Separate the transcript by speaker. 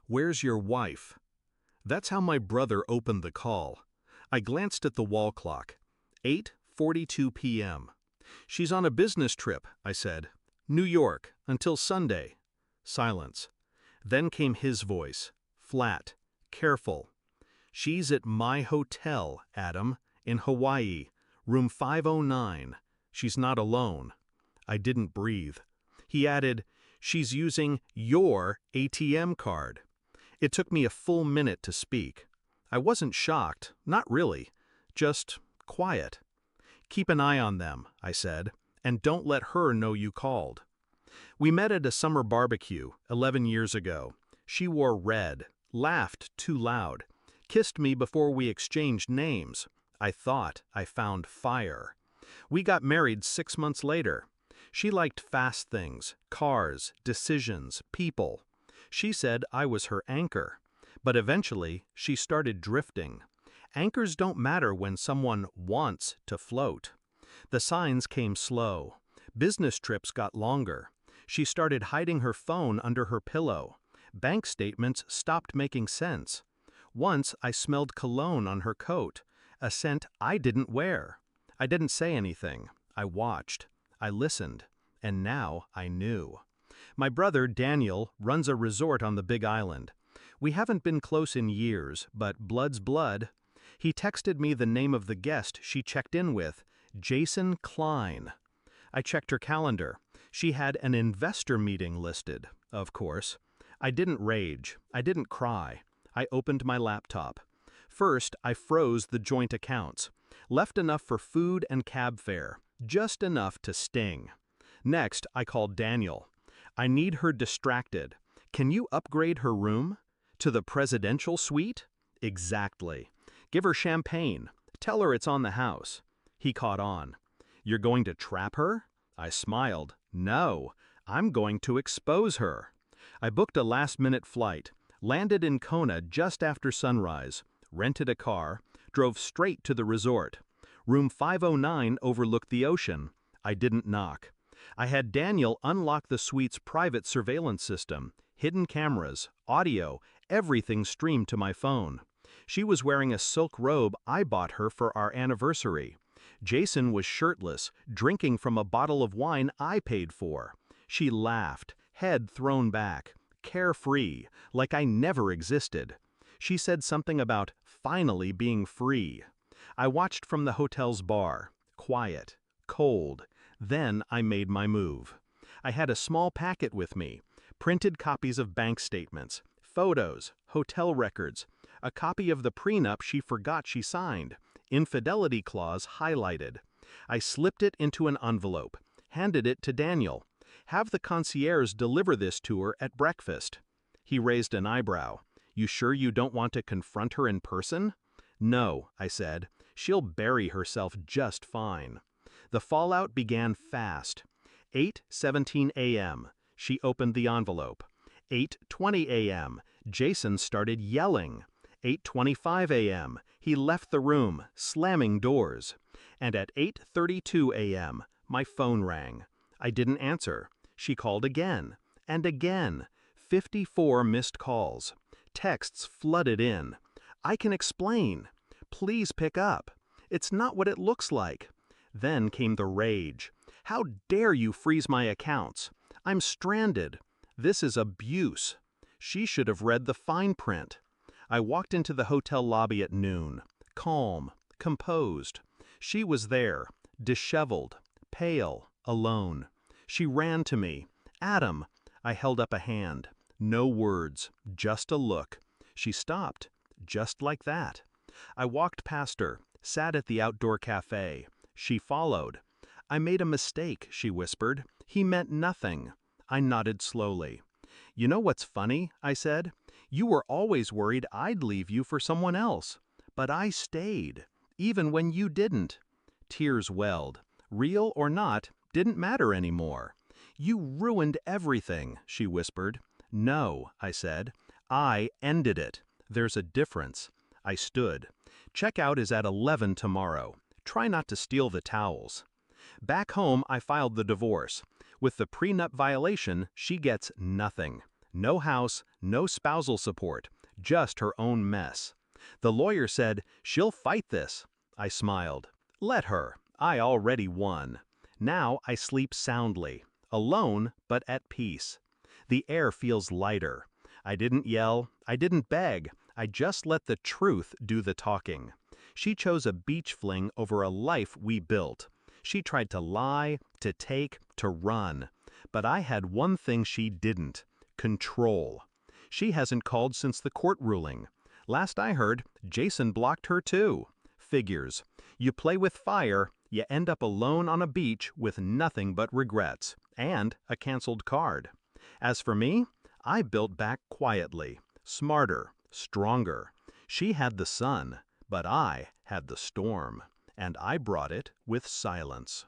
Speaker 1: "Where's your wife?" That's how my brother opened the call. I glanced at the wall clock. 8:42 p.m. "She's on a business trip," I said. "New York, until Sunday." Silence. Then came his voice, flat, careful. "She's at my hotel, Adam, in Hawaii, room 509. She's not alone." I didn't breathe. He added, "She's using your ATM card." It took me a full minute to speak. I wasn't shocked, not really, just quiet. "Keep an eye on them," I said, "and don't let her know you called." We met at a summer barbecue 11 years ago. She wore red, laughed too loud, kissed me before we exchanged names. I thought I found fire. We got married 6 months later. She liked fast things, cars, decisions, people. She said I was her anchor. But eventually, she started drifting. Anchors don't matter when someone wants to float. The signs came slow. Business trips got longer. She started hiding her phone under her pillow. Bank statements stopped making sense. Once I smelled cologne on her coat, a scent I didn't wear. I didn't say anything. I watched. I listened. And now I knew. My brother, Daniel, runs a resort on the Big Island. We haven't been close in years, but blood's blood. He texted me the name of the guest she checked in with, Jason Klein. I checked her calendar. She had an investor meeting listed, of course. I didn't rage. I didn't cry. I opened my laptop. First, I froze the joint accounts. Left enough for food and cab fare, just enough to sting. Next, I called Daniel. "I need her distracted. Can you upgrade her room? To the presidential suite?" "Exactly. Give her champagne. Tell her it's on the house." He caught on. "You're going to trap her?" I smiled. "No, I'm going to expose her." I booked a last-minute flight, landed in Kona just after sunrise, rented a car, drove straight to the resort. Room 509 overlooked the ocean. I didn't knock. I had Daniel unlock the suite's private surveillance system, hidden cameras, audio, everything streamed to my phone. She was wearing a silk robe I bought her for our anniversary. Jason was shirtless, drinking from a bottle of wine I paid for. She laughed, head thrown back, carefree, like I never existed. She said something about finally being free. I watched from the hotel's bar, quiet, cold. Then I made my move. I had a small packet with me, printed copies of bank statements, photos, hotel records, a copy of the prenup she forgot she signed, infidelity clause highlighted. I slipped it into an envelope, handed it to Daniel. "Have the concierge deliver this to her at breakfast." He raised an eyebrow. "You sure you don't want to confront her in person?" "No," I said. "She'll bury herself just fine." The fallout began fast. 8:17 a.m. She opened the envelope. 8:20 a.m. Jason started yelling. 8:25 a.m. He left the room, slamming doors. And at 8:32 a.m., my phone rang. I didn't answer. She called again. And again. 54 missed calls. Texts flooded in. "I can explain. Please pick up. It's not what it looks like." Then came the rage. "How dare you freeze my accounts? I'm stranded. This is abuse." She should have read the fine print. I walked into the hotel lobby at noon, calm, composed. She was there, disheveled, pale, alone. She ran to me. "Adam." I held up a hand. No words, just a look. She stopped, just like that. I walked past her, sat at the outdoor cafe. She followed. "I made a mistake," she whispered. "He meant nothing." I nodded slowly. "You know what's funny?" I said. "You were always worried I'd leave you for someone else. But I stayed, even when you didn't." Tears welled. Real or not, didn't matter anymore. "You ruined everything," she whispered. "No," I said. "I ended it. There's a difference." I stood. "Checkout is at 11 tomorrow. Try not to steal the towels." Back home, I filed the divorce. With the prenup violation, she gets nothing. No house, no spousal support, just her own mess. The lawyer said, "She'll fight this." I smiled. Let her. I already won. Now I sleep soundly, alone but at peace. The air feels lighter. I didn't yell, I didn't beg, I just let the truth do the talking. She chose a beach fling over a life we built. She tried to lie, to take, to run. But I had one thing she didn't: control. She hasn't called since the court ruling. Last I heard, Jason blocked her too. Figures. You play with fire, you end up alone on a beach with nothing but regrets, and a canceled card. As for me, I built back quietly, smarter, stronger. She had the sun, but I had the storm, and I brought it with silence.